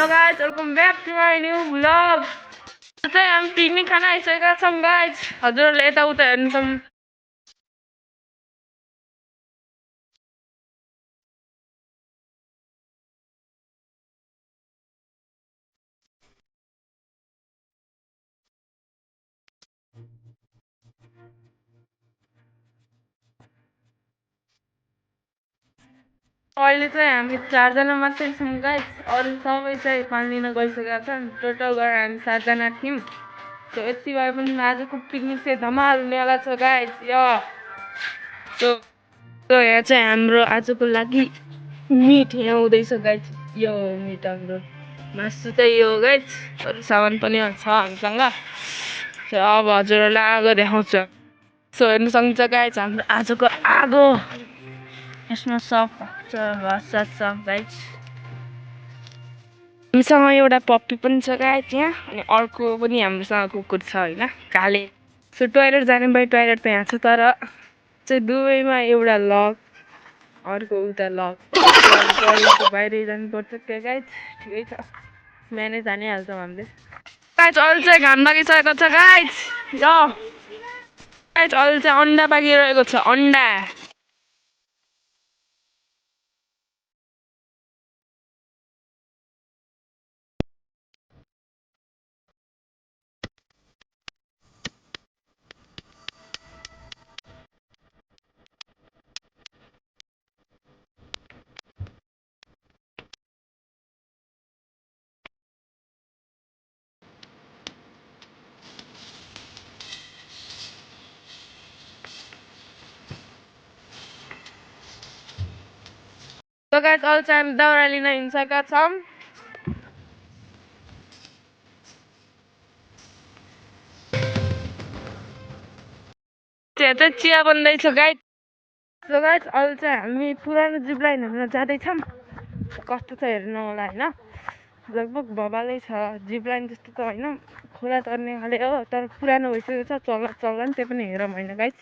guys, welcome back to my new vlog. Today I'm picnic खाना आइसकेका छौं guys. हजुरहरुले यता उता हेर्नुछौं. अहिले चाहिँ हामी 4 जना मात्रै छौं गाइस. अरु सबै चाहिँ पानी लिन गइसकेका छन्. टोटल गरेर हामी 7 जना थियौं. सो यति भए पनि आजको पिकनिक चाहिँ धमाल हुनेवाला छ गाइस. सो यहाँ चाहिँ हाम्रो आजको लागि मिट यहाँ हुँदैछ गाइस. यो मिट हाम्रो मासु चाहिँ यो गाइस. अरु सामान पनि छ हामीसँग. सो अब हजुरहरुलाई आगो देखाउँछ. सो हेर्नु सक्नुहुन्छ गाइस हाम्रो आजको आगो. यसमा सब भाषा छ गाइस. हामीसँग एउटा पप्पी पनि छ गाइस यहाँ. अनि अर्को पनि हाम्रोसँग कुकुर छ हैन काले. सो टोयलेट जाने बाइ टोयलेट त यहाँ छ तर चाहिँ दुवैमा एउटा लक अर्को उता लक. टोयलेटको बाहिरै जानुपर्छ के गाइस. ठिकै छ म्यानेज हानिहाल्छौँ हामीले. गाइस अहिले चाहिँ घाम लागिसकेको छ गाइस. यो गाइस अहिले चाहिँ अन्डा पाकिरहेको छ अन्डा. So guys, अहिले चाहिँ हामी दाउरा लिन हिँडिसकेका छौँ. त्यहाँ चाहिँ चिया बन्दैछ गाइस. सो गाइस अहिले चाहिँ हामी पुरानो जिप लाइन हेर्न जाँदैछौँ. कस्तो छ हेर्नु होला हैन. लगभग भवालै छ. जिप लाइन जस्तो त हैन खोला तर्ने खाले हो तर पुरानो भइसकेको छ. चल्ला नि त्यही पनि हेरौँ हैन गाइस.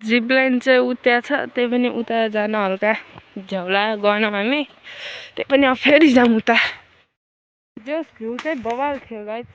जिप लाइन चाहिँ उता छ त्यही पनि उता जान हल्का झ्याउला गएनौँ हामी. त्यही पनि अब फेरि जाउँ उता. जस भ्यू चाहिँ बवाल थियो गाइस.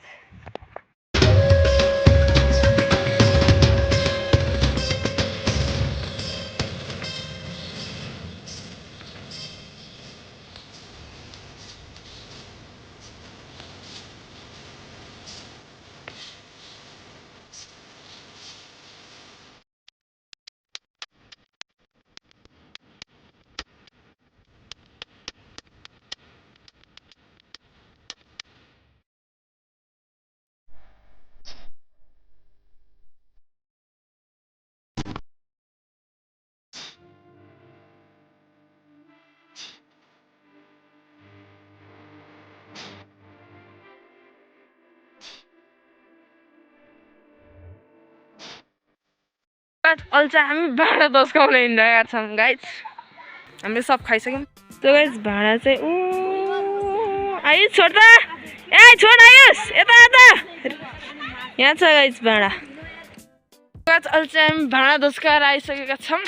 अहिले चाहिँ हामी भाँडा दस्काउन हिँडिरहेका छौँ गाइस. हामीले सब खाइसक्यौँ. त्यो गाइस भाँडा चाहिँ आयुष छोड त. ए छोड आयुष यता यता. यहाँ छ गाइस भाँडा. गाइस अहिले चाहिँ हामी भाँडा दस्काएर आइसकेका छौँ.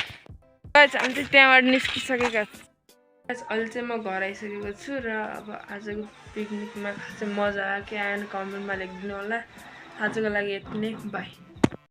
गाइस हामी चाहिँ त्यहाँबाट निस्किसकेका छौँ. गाइस अहिले चाहिँ म घर आइसकेको छु र अब आजको पिकनिकमा चाहिँ मजा आयो कि आएन कमेन्टमा लेखिदिनु होला. आजको लागि यति नै बाई.